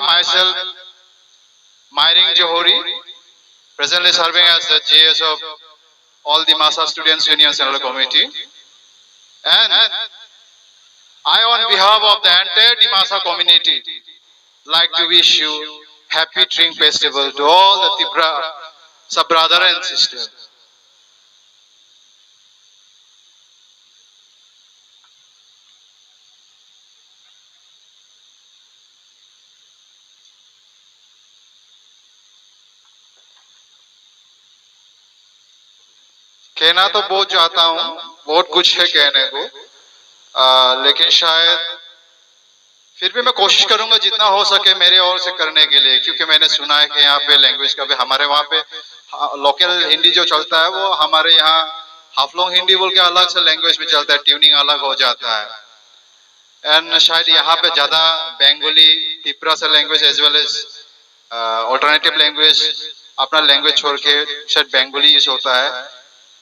I myself, Myring Johori, presently serving as the GS of all the Masa Students Union Central Committee. And I, on behalf of the entire Dimasa community, like to wish you happy Tring Festival to all the Tibra sub-brother and sister. कहना तो बहुत चाहता हूँ, बहुत कुछ है कहने को, लेकिन शायद फिर भी मैं कोशिश करूंगा जितना हो सके मेरे ओर से करने के लिए, क्योंकि मैंने सुना है कि यहाँ पे लैंग्वेज का भी हमारे वहाँ पे लोकल हिंदी जो चलता है वो हमारे यहाँ हाफलोंग हिंदी बोल के अलग से लैंग्वेज में चलता है, ट्यूनिंग अलग हो जाता है। एंड शायद यहाँ पे ज्यादा बंगाली त्रिपुरा से language as well as alternative language अपना लैंग्वेज छोड़ के शायद बंगाली यूज होता है,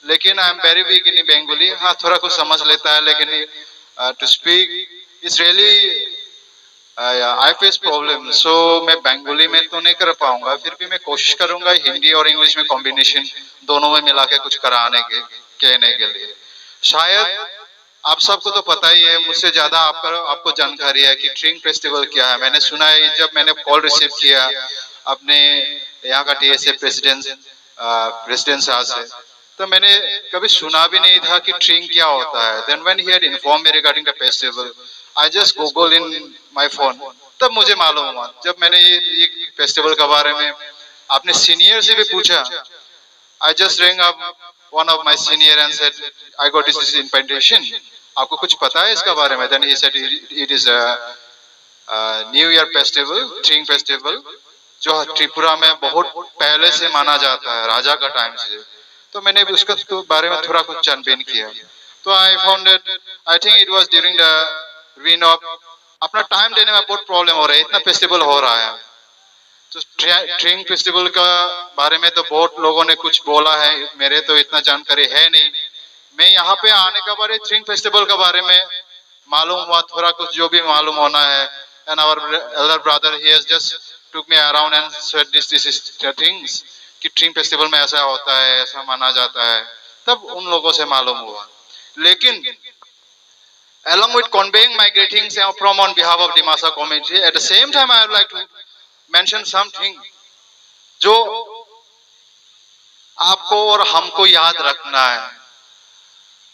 लेकिन I am very weak in Bengali. हाँ, थोड़ा कुछ समझ लेता है, लेकिन to speak is really I face problem. So मैं बंगाली में तो नहीं कर पाऊंगा, फिर भी मैं कोशिश करूंगा हिंदी और इंग्लिश में कॉम्बिनेशन दोनों में मिला के कुछ कराने के कहने के लिए। शायद आप सबको तो पता ही है, मुझसे ज्यादा आपको जानकारी है कि ट्रिंग फेस्टिवल क्या है। मैंने सुना है, जब मैंने कॉल रिसीव किया अपने यहाँ का TSA प्रेसिडेंट साहब से, तो मैंने कभी सुना भी नहीं था कि ट्रिंग क्या होता है। Then when he had inform me regarding the festival, I just google in my phone, तब मुझे मालूम हुआ। जब मैंने ये फेस्टिवल के बारे में अपने सीनियर से भी पूछा, I just ring up one of my senior and said I got this invitation, आपको कुछ पता है इसका बारे में? Then he said it is new year festival, ट्रिंग फेस्टिवल, जो त्रिपुरा में बहुत पहले से माना जाता है, राजा का टाइम से। तो मैंने भी उसका तो बारे में थोड़ा कुछ जानबीन किया, तो I found that I think it was during the win of, अपना टाइम देने में बहुत प्रॉब्लम हो रहा है, इतना फेस्टिवल हो रहा है। तो ट्रिंग फेस्टिवल का बारे में तो बहुत लोगों ने कुछ बोला है, मेरे तो इतना जानकारी है नहीं। मैं यहाँ पे आने के बाद ट्रिंग फेस्टिवल के बारे में मालूम हुआ, थोड़ा कुछ जो भी मालूम होना है। And our elder brother he has just took me around and said this is the things कि ट्रिंग फेस्टिवल में ऐसा होता है, ऐसा माना जाता है, तब उन लोगों से मालूम हुआ। लेकिन along with conveying my greetings from on behalf of Dimasa community, at the same time I would like to mention something जो आपको और हमको याद रखना है।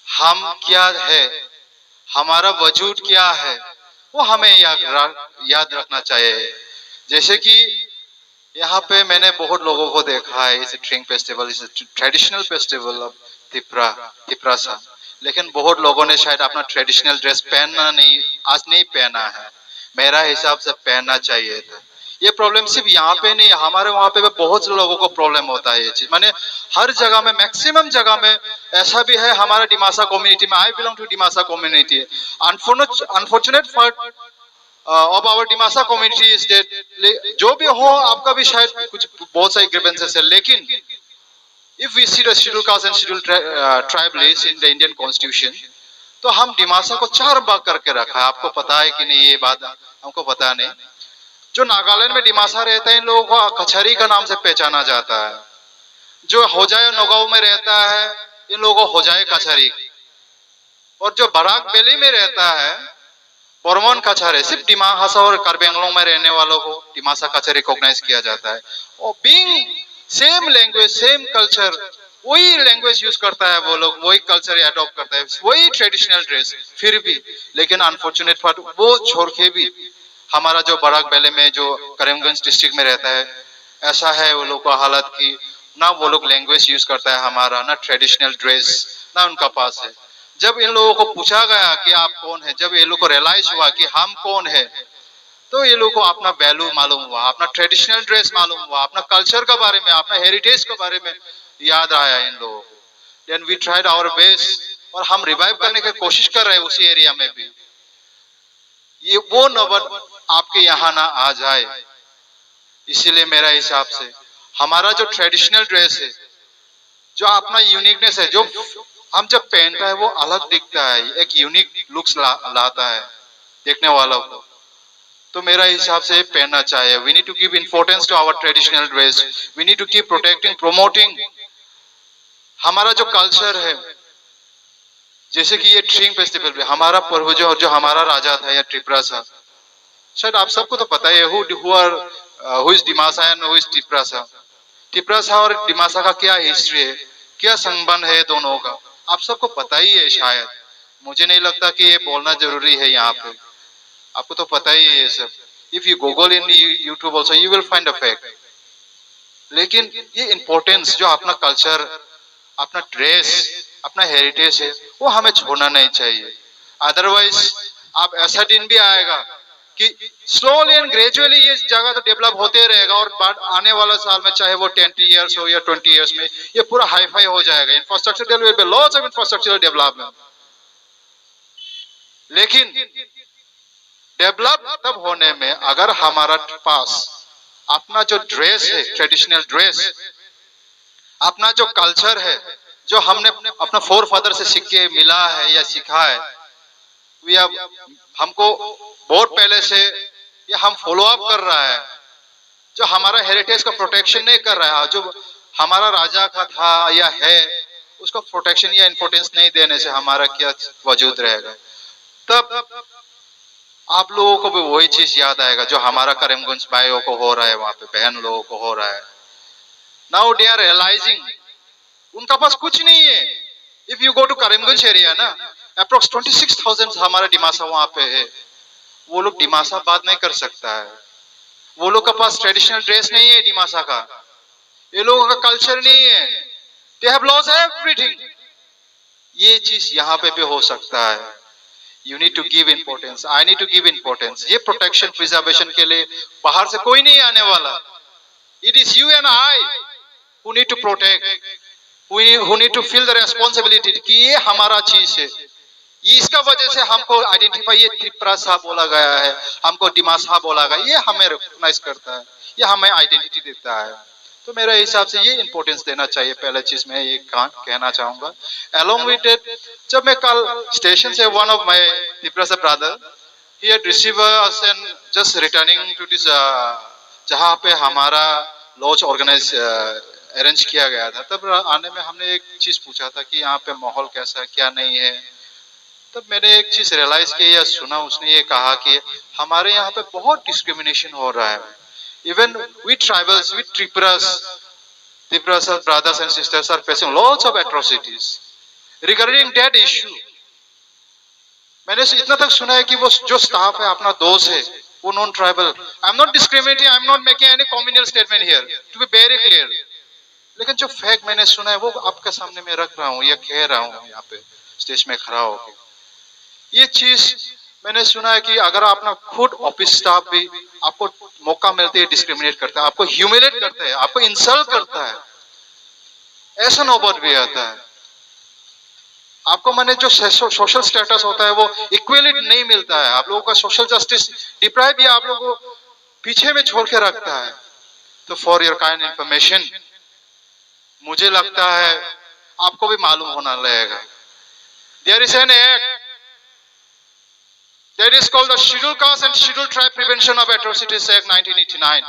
हम क्या है, हमारा वजूद क्या है, वो हमें याद रखना चाहिए। जैसे कि यहाँ पे मैंने बहुत लोगों को देखा है, इस ट्रिंग फेस्टिवल इस ट्रेडिशनल फेस्टिवल ऑफ त्रिपुरा सा, लेकिन बहुत लोगों ने शायद अपना ट्रेडिशनल ड्रेस पहनना आज नहीं पहना है। मेरा हिसाब से पहनना चाहिए था। ये प्रॉब्लम सिर्फ यहाँ पे नहीं, हमारे वहाँ पे बहुत से लोगों को प्रॉब्लम होता है ये चीज। मैंने हर जगह में, मैक्सिमम जगह में ऐसा भी है। हमारा डिमासा कम्युनिटी में, I belong to Dimasa community, unfortunate for of our Dimasa community is that जो भी हो, आपका भी शायद कुछ बहुत सारे ग्रीवेंसेस है, लेकिन if we see the scheduled caste and scheduled tribe list in the Indian Constitution, तो हम डिमासा को 4 भाग करके रखा है। आपको पता है कि नहीं ये बात? हमको पता नहीं। जो नागालैंड में डिमासा रहता है, इन लोगों को कचहरी का नाम से पहचाना जाता है। जो होजाय नगांव में रहता है, इन लोगों को होजाय कचहरी, और जो बराक वैली में रहता है बर्मन कचहरी, सिर्फ डिमासा और कार्बी आंगलोंग में रहने वालों को डिमासा कचहरी रिकॉग्नाइज किया जाता है। और being same language, same culture, वही लैंग्वेज यूज करता है वो लोग, वही कल्चर अडॉप्ट करता है, वही ट्रेडिशनल ड्रेस, फिर भी। लेकिन अनफॉर्चुनेट पार्ट, वो छोड़ के भी हमारा जो बराक वैली में जो करीमगंज डिस्ट्रिक्ट में रहता है, ऐसा है वो लोग का हालत की ना वो लोग लैंग्वेज यूज करता है हमारा, ना ट्रेडिशनल ड्रेस ना उनका पास है। जब इन लोगों को पूछा गया कि आप कौन है, जब ये लोग को रियलाइज हुआ कि हम कौन है, तो ये लोगों को अपना वैल्यू मालूम हुआ, अपना ट्रेडिशनल ड्रेस मालूम हुआ, अपना कल्चर के बारे में, अपना हेरिटेज के बारे में याद आया इन लोगों को। Then we tried our best, और हम रिवाइव करने की कोशिश कर रहे हैं उसी एरिया में भी। ये वो नौबत आपके यहाँ ना आ जाए, इसीलिए मेरा हिसाब से हमारा जो ट्रेडिशनल ड्रेस है, जो अपना यूनिकनेस है, जो हम जब पहनता है वो अलग दिखता है, एक यूनिक लुक्स लाता है देखने वालों को। तो मेरा हिसाब से पहनना चाहिए। We need to give importance to our traditional dress, we need to keep protecting promoting हमारा जो कल्चर है। जैसे कि ये ट्रिंग फेस्टिवल में हमारा पूर्वज जो हमारा राजा था या त्रिपुरा था, शायद आप सबको तो पता ही है who is Dimasa and who is Tripura. Tripura और डिमासा का क्या हिस्ट्री है, क्या संबंध है दोनों का, आप सबको पता ही है शायद। मुझे नहीं लगता कि ये बोलना जरूरी है यहाँ पे, आपको तो पता ही है ये सब। If you Google in YouTube also you will find a fact. लेकिन ये इम्पोर्टेंस जो अपना कल्चर, अपना ड्रेस, अपना हेरिटेज है, वो हमें छोड़ना नहीं चाहिए। अदरवाइज आप ऐसा दिन भी आएगा कि स्लोली एंड ग्रेजुअली ये जगह तो डेवलप होते रहेगा और बाद आने वाला साल में चाहे वो 10 इयर्स हो या 20 इयर्स में ये पूरा हाईफाई हो जाएगा। Infrastructure develop, lots of infrastructural development. लेकिन डेवलप तब होने में अगर हमारा पास अपना जो ड्रेस है, ट्रेडिशनल ड्रेस, अपना जो कल्चर है, जो हमने अपना फोर फादर से सीख के मिला है या सीखा है, हमको बहुत पहले से ये हम फॉलो अप कर रहा है। जो हमारा हेरिटेज का प्रोटेक्शन नहीं कर रहा है, जो हमारा राजा का था या है, उसका प्रोटेक्शन या इंपोर्टेंस नहीं देने से हमारा क्या वजूद रहेगा। तब आप लोगों को भी वही चीज याद आएगा जो हमारा करीमगंज भाइयों को हो रहा है, वहां पे बहन लोगों को हो रहा है। नाउ दे आर रियलाइजिंग उनका पास कुछ नहीं है। If you go to Karimganj area ना, अप्रोक्स 26,000 हमारा डिमासा वहां पे है। वो लोग डिमासा बात नहीं कर सकता है, वो लोग का पास ट्रेडिशनल ड्रेस नहीं है डिमासा का, ये लोगों का कल्चर नहीं है। They have lost everything. ये चीज यहाँ पे भी हो सकता है। You need to give importance, I need to give importance. ये प्रोटेक्शन प्रिजर्वेशन के लिए बाहर से कोई नहीं आने वाला। It is you and I who need to protect, who need to feel the responsibility कि ये हमारा चीज है। ये इसका वजह से हमको आइडेंटिफाई, ये त्रिपुरा साहब बोला गया है, हमको डिमासा बोला गया, ये हमें रिकॉग्नाइज करता है, ये हमें आइडेंटिटी देता है। तो मेरे हिसाब से ये इंपॉर्टेंस देना चाहिए। पहले चीज मैं ये कहना चाहूंगा। अलोंग विद इट, जब मैं कल स्टेशन से वन ऑफ माय त्रिपुरा से brother he had receive us and just returning to this जहां पे हमारा लॉज ऑर्गेनाइज अरेंज किया गया था, तब आने में हमने एक चीज पूछा था कि यहाँ पे माहौल कैसा है, क्या नहीं है। तब मैंने एक चीज रियलाइज की या सुना, उसने ये कहा कि हमारे यहाँ पे बहुत डिस्क्रिमिनेशन हो रहा है। Even we tribals, we Tripuras brothers and sisters are facing lots of atrocities regarding that issue. मैंने इतना तक सुना है कि वो जो स्टाफ है, अपना दोस्त है, वो non tribal, I am not discriminating, I am not making any communal statement here, to be very clear. लेकिन जो फैक्ट मैंने सुना है वो आपके सामने मैं रख रहा हूँ या कह रहा हूँ यहाँ पे स्टेज में खड़ा होकर। ये चीज मैंने सुना है कि अगर अपना खुद ऑफिस स्टाफ भी आपको मौका मिलते है डिस्क्रिमिनेट करता है, आपको ह्यूमिलेट करता है, आपको इंसल्ट करता है, ऐसा नौबत भी आता है। आपको मैंने जो सोशल स्टेटस होता है वो इक्वली नहीं मिलता है, आप लोगों का सोशल जस्टिस डिप्राइव भी आप लोगों को पीछे में छोड़ के रखता है। तो फॉर योर काइंड इंफॉर्मेशन, मुझे लगता है आपको भी मालूम होना लगेगा, there is an act that is called the Scheduled Caste and Scheduled Tribe Prevention of Atrocities Act 1989.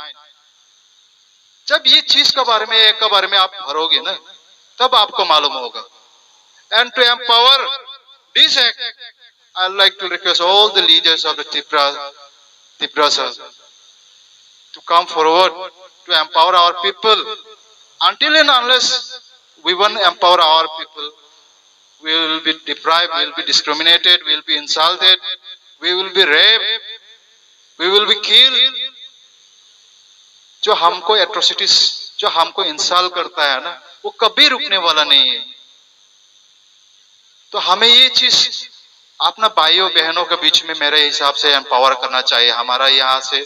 जब ये चीज के बारे में, एक के बारे में आप भरोगे ना, तब आपको मालूम होगा। And to empower this act, I'd like to request all the leaders of the Tripura to come forward to empower our people. Until and unless we won't empower our people, we will be deprived, we will be discriminated, we will be insulted, we will be raped, we will be killed. जो हमको atrocities, जो हमको insult करता है ना, वो कभी रुकने वाला नहीं है। तो हमें ये चीज अपना भाइयों बहनों के बीच में मेरे हिसाब से एम्पावर करना चाहिए। हमारा यहाँ से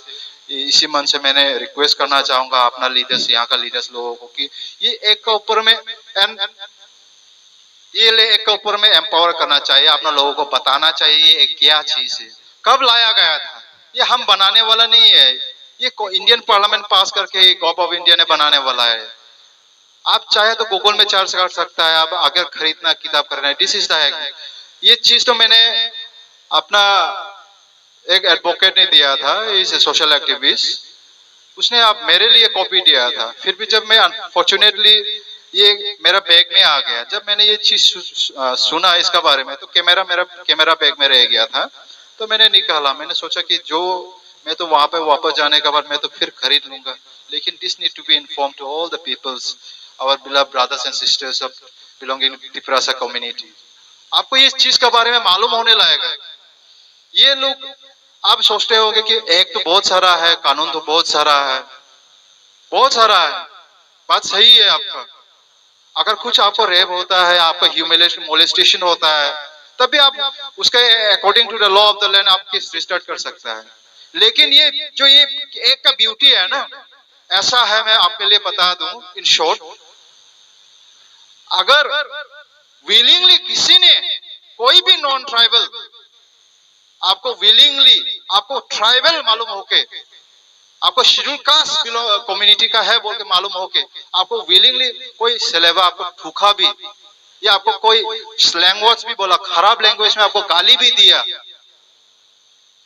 इसी मन से मैंने रिक्वेस्ट करना चाहूंगा अपना लीडर्स, यहाँ का लीडर्स लोगों को कि ये एक के ऊपर में एक के ऊपर में एम्पावर करना चाहिए, अपना लोगों को बताना चाहिए ये क्या चीज है, कब लाया गया था। ये हम बनाने वाला नहीं है, ये इंडियन पार्लियामेंट पास करके गवर्नमेंट ऑफ इंडिया ने बनाने वाला है। आप चाहे तो गूगल में सर्च कर सकता है, आप अगर खरीदना किताब करना है, दिस इज द। ये चीज तो मैंने अपना एक एडवोकेट ने दिया था, इज ए सोशल एक्टिविस्ट, उसने आप मेरे लिए कॉपी दिया था। फिर भी जब मैं अनफॉर्चुनेटली ये मेरा बैग में आ गया, जब मैंने ये चीज सुना इसका बारे में, तो मेरा कैमरा बैग में रह गया था। तो मैंने निकाला, मैंने सोचा कि जो मैं तो वहां पे वापस जाने के बाद मैं तो फिर खरीद लूंगा, लेकिन this need to be inform to all the peoples, our beloved brothers and sisters of belonging to Tiprasa community. आपको ये चीज के बारे में मालूम होने लगेगा। ये लोग, आप सोचते होंगे कि एक तो बहुत सारा है, कानून तो बहुत सारा है, बहुत सारा है, बात सही है आपका। अगर कुछ आपको रेप होता है, आपका ह्यूमिलेशन मोलेस्टेशन होता है, तब भी आप उसके according to the law of the land आप केस रिस्टार्ट कर सकता है। लेकिन ये जो ये एक का ब्यूटी है ना, ऐसा है, मैं आपके लिए बता दूं इन शॉर्ट, अगर विलिंगली किसी ने, कोई भी नॉन ट्राइबल आपको विलिंगली, आपको ट्राइबल मालूम होके, आपको शेड्यूल कास्ट कम्युनिटी का है बोल के मालूम होके, आपको विलिंगली कोई सलेवा आपको ठूका भी, या आपको कोई स्लैंग वर्ड्स भी बोला, खराब लैंग्वेज में आपको गाली भी दिया,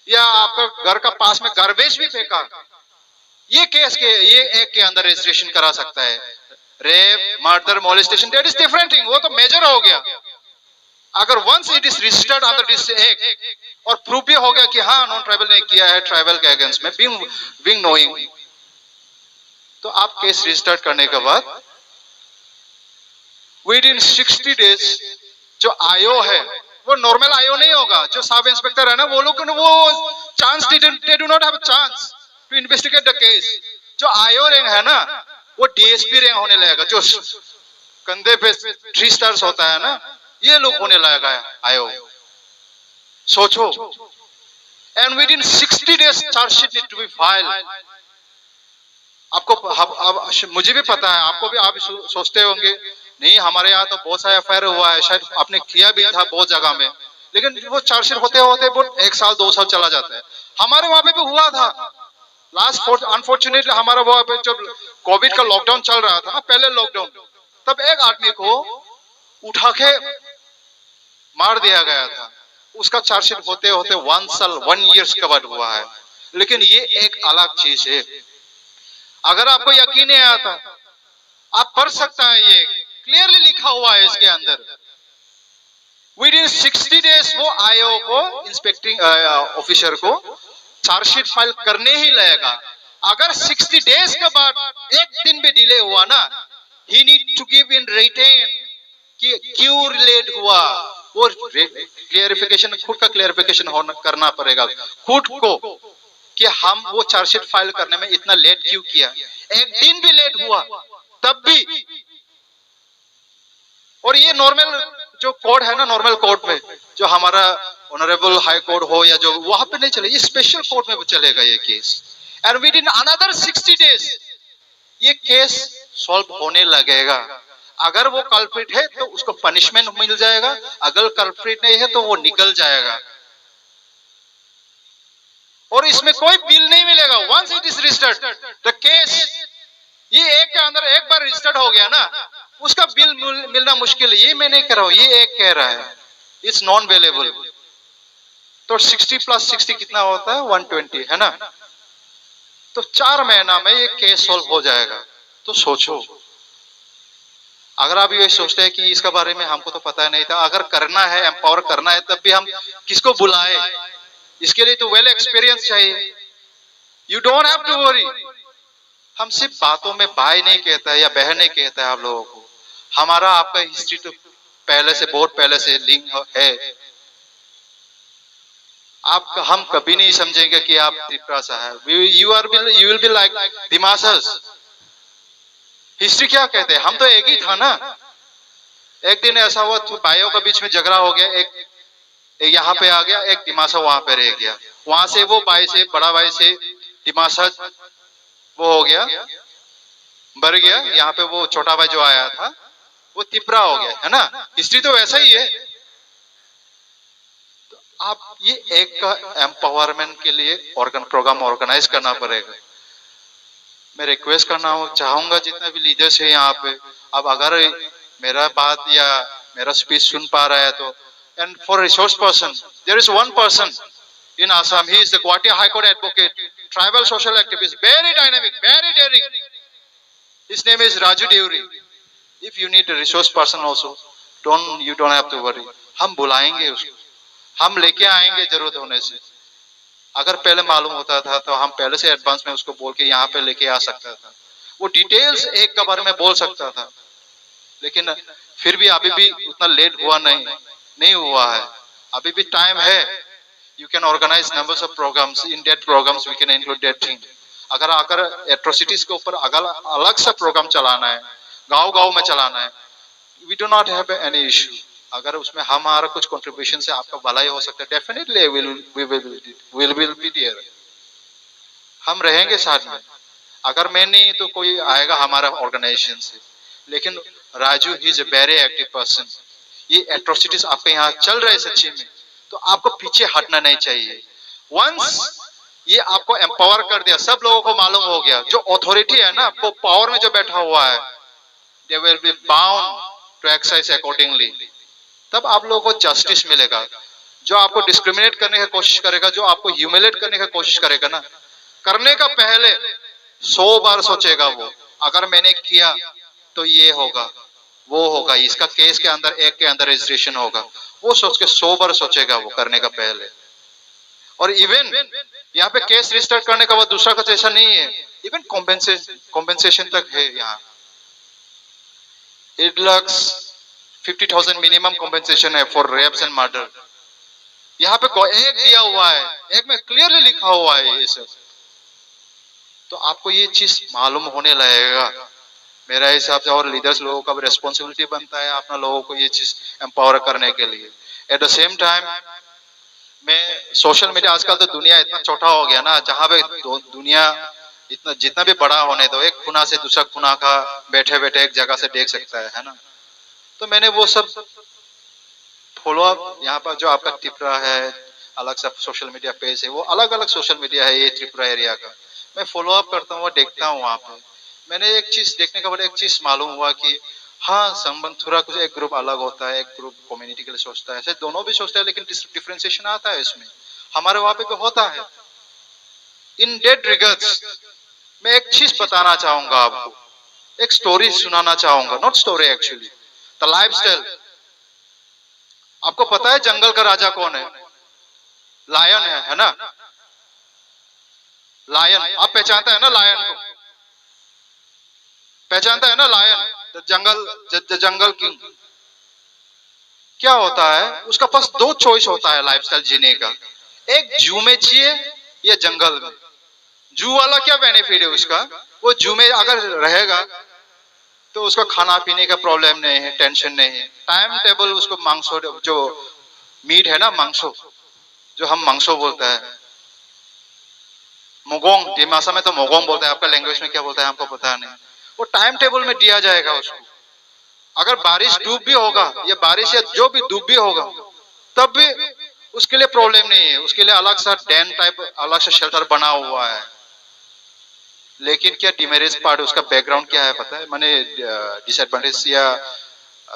या आपका घर का पास में गार्बेज भी फेंका, ये केस के ये एक के अंदर रजिस्ट्रेशन करा सकता है। Rape, murder, molestation, that is different thing, वो तो मेजर हो गया। अगर once it is registered under this act और प्रूफ भी हो गया कि हाँ नॉन ट्राइबल ने किया है ट्राइबल के अगेंस्ट में, बीइंग नोइंग, तो आप केस रजिस्टर्ड करने के बाद विद इन 60 डेज जो आयो है, वो नॉर्मल आयो नहीं होगा। जो सब इंस्पेक्टर है ना, वो लोग वो chance they do not have chance to investigate the case. जो आयो रैंक है ना, वो डीएसपी रैंक होने लगेगा। जो कंधे पे 3 स्टार्स होता है ना, ये लोग होने लगेगा आयो। सोचो, and within 60 days chargesheet need to be file. आपको मुझे भी पता है, आपको भी, आप सोचते होंगे नहीं हमारे यहाँ तो बहुत सारा एफआईआर हुआ है, शायद आपने किया भी था बहुत जगह में, लेकिन वो चार्जशीट होते होते बहुत 1 साल 2 साल चला जाता है। हमारे वहां पे भी हुआ था लास्ट, अनफॉर्चुनेटली हमारा वहां पे जब कोविड का लॉकडाउन चल रहा था ना, पहले लॉकडाउन, तब एक आदमी को उठा के मार दिया गया था। उसका चार्जशीट होते होते 1 साल 1 ईयर्स कवर हुआ है। लेकिन ये एक अलग चीज है। अगर आपको यकीन नहीं आता, आप पढ़ सकता है, ये क्लियरली लिखा हुआ है इसके अंदर। विद इन 60 डेज वो आईओ को, इंस्पेक्टिंग ऑफिसर को चार्जशीट फाइल करने ही लगेगा। अगर 60 डेज के बाद एक दिन भी डिले हुआ ना, he need to give in written कि क्यों लेट हुआ। वो क्लियरिफिकेशन, खुद का क्लियरिफिकेशन करना पड़ेगा खुद को कि हम वो चार्जशीट फाइल करने में इतना लेट क्यों किया। एक दिन भी लेट हुआ तब भी, और ये नॉर्मल जो कोर्ट है ना, नॉर्मल कोर्ट में जो हमारा ऑनरेबल हाई कोर्ट हो या जो, वहां पे नहीं चले, ये स्पेशल कोर्ट में चलेगा ये case. And with in another 60 days ये केस सॉल्व होने लगेगा। अगर वो कल्प्रिट है तो उसको पनिशमेंट मिल जाएगा, अगर कल्प्रिट नहीं है तो वो निकल जाएगा। और इसमें कोई बिल नहीं मिलेगा। Once it is registered the case, ये एक के अंदर एक बार रजिस्टर्ड हो गया ना, उसका बिल मिलना मुश्किल है। ये मैं नहीं कह रहा हूं, ये एक कह रहा है, इट्स नॉन अवेलेबल। तो 60 प्लस 60 कितना होता है, 120 है ना। तो 4 महीना में ये केस सॉल्व हो जाएगा। तो सोचो, अगर आप ये सोचते हैं कि इसके बारे में हमको तो पता नहीं था, अगर करना है, एम्पावर करना है, तब भी हम किसको बुलाए? इसके लिए तो वेल एक्सपीरियंस चाहिए। You don't have to worry. हम सिर्फ बातों में भाई नहीं कहता है या बहन नहीं कहता है आप लोगों को। हमारा आपका हिस्ट्री तो पहले से, बहुत पहले से लिंक है। आप, हम कभी नहीं समझेंगे कि आप त्रिपुरा है। You will be like Dimasas. History क्या कहते हैं, हम तो एक ही था ना। एक दिन ऐसा हुआ तो भाइयों के बीच में झगड़ा हो गया, एक यहाँ पे आ गया, एक दिमासा वहां पे रह गया। वहां से वो भाई से, बड़ा भाई से दिमासा वो हो गया, बढ़ गया। यहाँ पे वो छोटा भाई जो आया था वो तिपरा हो गया, है ना। हिस्ट्री तो वैसा ही है। तो आप ये एक का एम्पावरमेंट के लिए प्रोग्राम ऑर्गेनाइज करना पड़ेगा। मैं रिक्वेस्ट करना चाहूंगा जितने भी लीडर्स है यहाँ पे, अब अगर मेरा बात या मेरा स्पीच सुन पा रहा है तो, and for resource person, there is one person in Assam. He is the Guwahati High Court advocate, tribal social activist, very dynamic, very daring. His name is Raju Deuri. If you need a resource person also, you don't have to worry. हम बुलाएंगे उसको, हम लेके आएंगे जरूरत होने से. अगर पहले मालूम होता था तो हम पहले से एडवांस में उसको बोल के यहाँ पे लेके आ सकता था. वो डिटेल्स एक कबार में बोल सकता था, लेकिन फिर भी अभी भी उतना लेट हुआ नहीं हुआ है. अभी भी टाइम है. You can organize numbers of programs. In that programs we can include that thing. अगर एट्रोसिटीज के ऊपर अलग सा प्रोग्राम चलाना है, गांव-गांव में चलाना है, we do not have any issue. अगर उसमें हमारा कुछ कंट्रीब्यूशन से आपका भलाई हो सकता है, definitely we will be there. हम रहेंगे साथ में. अगर मैं नहीं तो कोई आएगा हमारा ऑर्गेनाइजेशन से. लेकिन Raju he is a very active person. ये एट्रोसिटीज आपके यहाँ चल रहे सच्ची में, तो आपको पीछे हटना नहीं चाहिए. वंस ये आपको एम्पावर कर दिया, सब लोगों को मालूम हो गया, जो अथॉरिटी है ना, वो पावर में जो बैठा हुआ है, they will be bound to exercise accordingly. तब आप लोगों को जस्टिस मिलेगा. जो आपको डिस्क्रिमिनेट करने की कोशिश करेगा, जो आपको ह्यूमिलेट करने की कोशिश करेगा ना, करने का पहले 100 बार सोचेगा वो, अगर मैंने किया तो ये होगा, वो होगा, इसका केस के अंदर एक के अंदर रजिस्ट्रेशन होगा. वो सोच के 100 बार सोचेगा वो करने का पहले. और इवन यहाँ पे केस रजिस्टर करने का बाद दूसरा कुछ ऐसा नहीं है, इवन कॉम्पेंसेशन तक है यहाँ. 8,50,000 मिनिमम कॉम्पेंसेशन है फॉर रेप्स एंड मर्डर. यहाँ पे एक दिया हुआ है, एक में क्लियरली लिखा हुआ है ये सब. तो आपको ये चीज मालूम होने लगेगा मेरा हिसाब से. और लीडर्स लोगों का भी रेस्पॉन्सिबिलिटी बनता है अपना लोगों को ये चीज एम्पावर करने के लिए. एट द सेम टाइम मैं सोशल मीडिया, आजकल तो दुनिया इतना छोटा हो गया ना, जहाँ पे दुनिया इतना जितना भी बड़ा होने दो, एक खुना से दूसरा खुना का बैठे बैठे एक जगह से देख सकता है ना. तो मैंने वो सब फॉलो अप, यहाँ पर जो आपका त्रिपुरा है, अलग सा सोशल मीडिया पेज है, वो अलग अलग सोशल मीडिया है ये त्रिपुरा एरिया का, मैं फॉलो अप करता हूँ, देखता हूँ. वहाँ पे मैंने एक चीज देखने के बाद एक चीज मालूम हुआ कि हाँ, संबंध थोड़ा कुछ, एक ग्रुप अलग होता है, एक ग्रुप कम्युनिटी के लिए सोचता है, ऐसे दोनों भी सोचते हैं, लेकिन डिफरेंशिएशन आता है इसमें. हमारे वहां पे भी होता है. इन डेट रिगर्ड्स मैं एक चीज बताना चाहूंगा आपको, एक स्टोरी सुनाना चाहूंगा. Not story actually, the lifestyle. आपको पता है जंगल का राजा कौन है? लायन है ना. लायन आप पहचानता है ना, लायन को पहचानता है ना, लायन, जंगल किंग. क्या होता है उसका पास 2 चॉइस होता है लाइफस्टाइल जीने का. एक जू में जिए या जंगल में. जू वाला क्या बेनिफिट है उसका? वो जू में अगर रहेगा तो उसका खाना पीने का प्रॉब्लम नहीं है, टेंशन नहीं है, टाइम टेबल. उसको मांसो, जो मीट है ना, मांसो, जो हम मांसो बोलते हैं, मोगोंग, दिमासा में तो मोगोंग बोलते हैं, आपका लैंग्वेज में क्या बोलता है हमको पता नहीं. वो टाइम टेबल में दिया जाएगा उसको. अगर बारिश डूब भी होगा, या बारिश या जो भी डूब भी होगा, तब भी उसके लिए प्रॉब्लम नहीं है. उसके लिए अलग सा डैम टाइप, अलग सा शेल्टर बना हुआ है. लेकिन क्या डिमेरिट्स पार्ट, उसका बैकग्राउंड क्या है पता है? माने डिसएडवांटेज या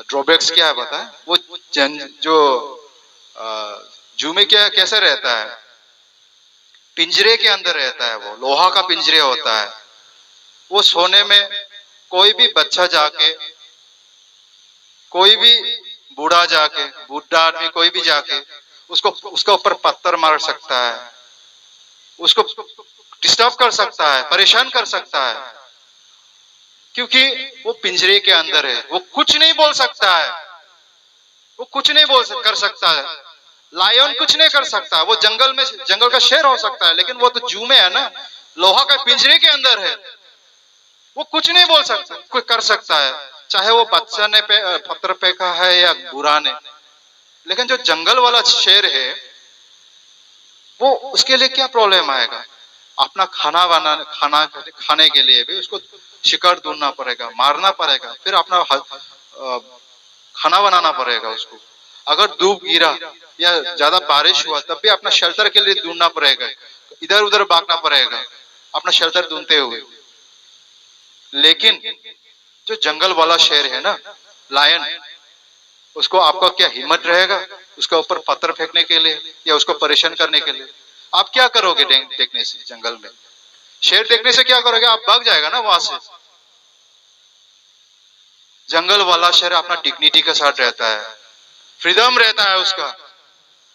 ड्रॉबैक्स क्या है पता है? वो जो जू में क्या कैसे रहता है, पिंजरे के अंदर रहता है. वो लोहा का पिंजरे होता है. वो सोने में कोई भी बच्चा जाके, कोई भी बूढ़ा जाके, बूढ़ा आदमी कोई भी जाके उसको, उसका ऊपर पत्थर मार सकता है, उसको डिस्टर्ब कर सकता है, परेशान कर सकता है, क्योंकि वो पिंजरे के अंदर है. वो कुछ नहीं बोल सकता है, वो कुछ नहीं कर सकता है. लायन कुछ नहीं कर सकता. वो जंगल में, जंगल का शेर हो सकता है, लेकिन वो तो जू में है ना, लोहा का पिंजरे के अंदर है. वो कुछ नहीं बोल सकता, कोई कर सकता है, चाहे वो बच्चा ने पत्थर फेंका है या बुरा ने. लेकिन जो जंगल वाला शेर है, वो उसके लिए क्या प्रॉब्लम आएगा? अपना खाने के लिए भी उसको शिकार ढूंढना पड़ेगा, मारना पड़ेगा, फिर अपना खाना बनाना पड़ेगा उसको. अगर धूप गिरा या ज्यादा बारिश हुआ, तब भी अपना शेल्टर के लिए ढूंढना पड़ेगा, इधर उधर भागना पड़ेगा अपना शेल्टर ढूंढते हुए. लेकिन जो जंगल वाला शेर है ना, लायन, उसको आपका क्या हिम्मत रहेगा उसके ऊपर पत्थर फेंकने के लिए या उसको परेशान करने के लिए? आप क्या करोगे देखने से? जंगल में शेर देखने से क्या करोगे? आप भाग जाएगा ना वहां से। जंगल वाला शेर अपना डिग्निटी के साथ रहता है, फ्रीडम रहता है उसका,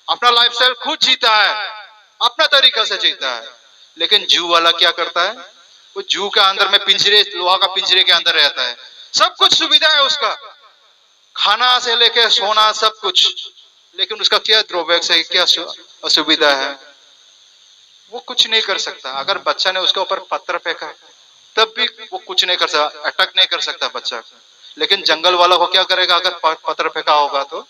अपना लाइफस्टाइल खुद जीता है, अपना तरीका से जीता है। लेकिन जू वाला क्या करता है? वो जू के अंदर में पिंजरे, लोहा का पिंजरे के अंदर रहता है, सब कुछ सुविधा है उसका, खाना से लेके सोना सब कुछ, लेकिन उसका क्या ड्रॉबैक्स है, क्या असुविधा है? वो कुछ नहीं कर सकता। अगर बच्चा ने उसके ऊपर पत्थर फेंका तब भी वो कुछ नहीं कर सकता, अटैक नहीं कर सकता बच्चा। लेकिन जंगल वाला को क्या करेगा? अगर पत्थर फेंका होगा तो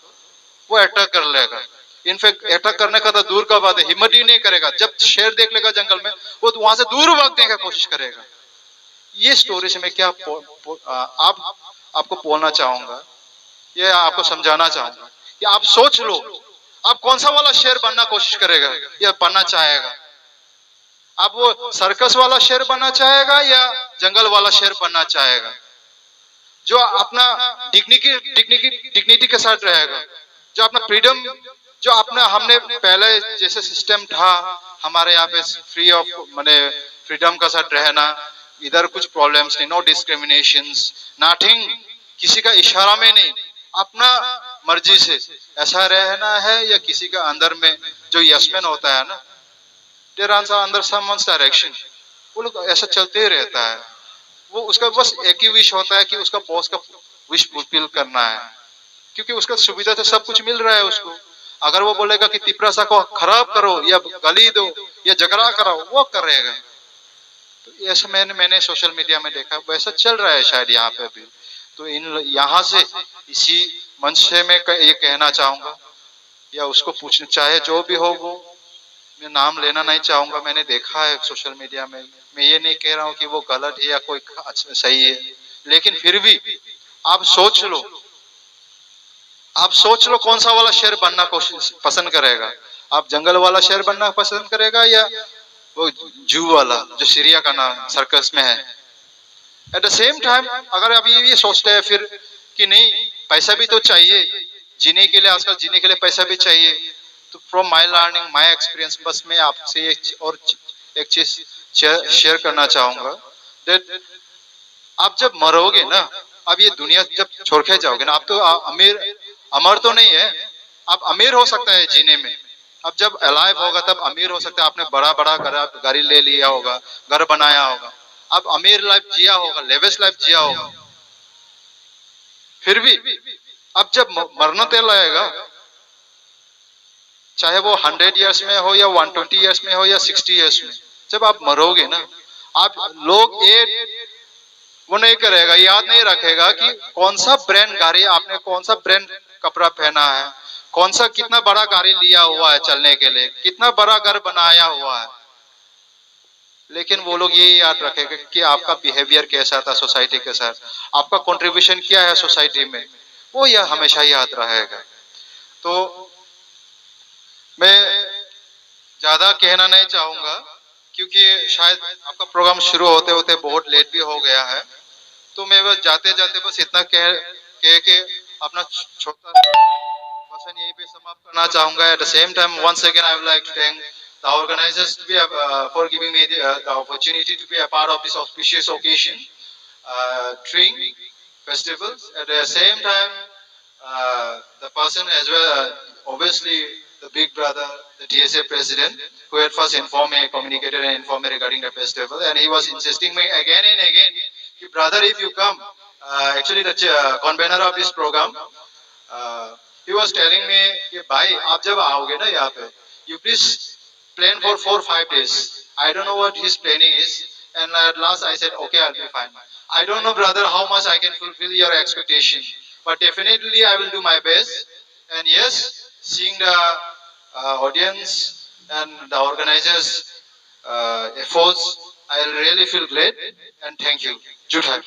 वो अटैक कर लेगा। इनफैक्ट अटैक करने का तो दूर का बात है, हिम्मत ही नहीं करेगा। जब शेर देख लेगा जंगल में, वो तो वहां से दूर भागने की कोशिश करेगा। ये स्टोरी से मैं क्या आपको बोलना चाहूंगा, ये आपको समझाना चाहूंगा कि आप सोच लो, आप कौन सा वाला शेर बनना कोशिश करेगा या बनना चाहेगा? आप वो सर्कस वाला शेर बनना चाहेगा या जंगल वाला शेर बनना चाहेगा, जो अपना डिग्निटी के साथ रहेगा, जो अपना फ्रीडम, जो अपना हमने पहले जैसे सिस्टम था हमारे यहाँ पे, फ्री ऑफ माने फ्रीडम का साथ रहना, इधर कुछ प्रॉब्लम्स नहीं, नो डिस्क्रिमिनेशंस, नथिंग, किसी का इशारा में नहीं, अपना मर्जी से ऐसा रहना है। या किसी का अंदर में जो यशमैन होता है ना, देयर आर अंदर समवन्स डायरेक्शन, वो लोग ऐसा चलते ही रहता है। वो उसका बस एक ही विश होता है कि उसका बॉस का विश फुलफिल करना है, क्योंकि उसका सुविधा से सब कुछ मिल रहा है उसको। अगर वो बोलेगा कि तिपरासा को खराब करो या गाली दो या झगड़ा करो, वो करेगा। तो ऐसा मैंने सोशल मीडिया में देखा, वैसा चल रहा है शायद यहाँ पे भी। तो इन यहाँ से इसी मंच से मैं ये कहना चाहूंगा, या उसको पूछना चाहे जो भी हो, वो मैं नाम लेना नहीं चाहूंगा, मैंने देखा है सोशल मीडिया में। मैं ये नहीं कह रहा हूँ कि वो गलत है या कोई सही है, लेकिन फिर भी आप सोच लो, आप सोच लो कौन सा वाला शेर बनना कोशिश पसंद करेगा? आप जंगल वाला शेर बनना पसंद करेगा या वो जू वाला जो सीरिया का नाम सर्कस में है? एट द सेम टाइम अगर आप ये सोचते हैं फिर कि नहीं, पैसा भी तो चाहिए जीने के लिए, आजकल जीने के लिए पैसा भी चाहिए, तो from my learning, my experience, बस मैं आपसे एक चीज शेयर करना चाहूंगा, दैट आप जब मरोगे ना, आप ये दुनिया जब छोड़ के जाओगे ना, आप तो अमीर अमर तो नहीं है, आप अमीर हो सकता है जीने में। अब जब अलाइव होगा तब अमीर हो सकता है, आपने बड़ा बड़ा गाड़ी ले लिया होगा, घर बनाया होगा, आप अमीर लाइफ जिया होगा, लेविश लाइफ जिया होगा। फिर भी अब जब मरना तय आएगा, चाहे वो 100 इयर्स में हो या 120 इयर्स में हो या 60 इयर्स में, जब आप मरोगे ना, आप लोग वो नहीं करेगा, याद नहीं रखेगा कि कौन सा ब्रांड गाड़ी आपने, कौन सा ब्रांड कपड़ा पहना है, कौन सा कितना बड़ा गाड़ी लिया हुआ है चलने के लिए, कितना बड़ा घर बनाया हुआ है। लेकिन वो लोग ये याद रखेगा कि आपका बिहेवियर कैसा था सोसाइटी के साथ, आपका कंट्रीब्यूशन क्या है सोसाइटी में, वो यह हमेशा याद रहेगा। तो मैं ज्यादा कहना नहीं चाहूंगा, क्योंकि शायद आपका प्रोग्राम शुरू होते होते बहुत लेट भी हो गया है। तो मैं बस जाते जाते बस इतना कह के अपना छोटा भाषण यहीं पे समाप्त करना चाहूंगा। At the same time once again I would like to thank the organizers to be for giving me the opportunity to be a part of this auspicious occasion, Tring festivals. At the same time, the person as well, obviously the big brother, the TSA president, who had first informed me, communicated and informed me regarding the festival, and he was insisting me again and again, brother, if you come, actually the convener of this program, he was telling me, bhai, aap jab aaoge na yahan pe, you please plan for 4-5 days. I don't know what his planning is, and at last I said, okay, I'll be fine. I don't know, brother, how much I can fulfill your expectation, but definitely I will do my best. And yes, seeing the audience and the organizers' efforts, I'll really feel glad, and thank you. Juthai.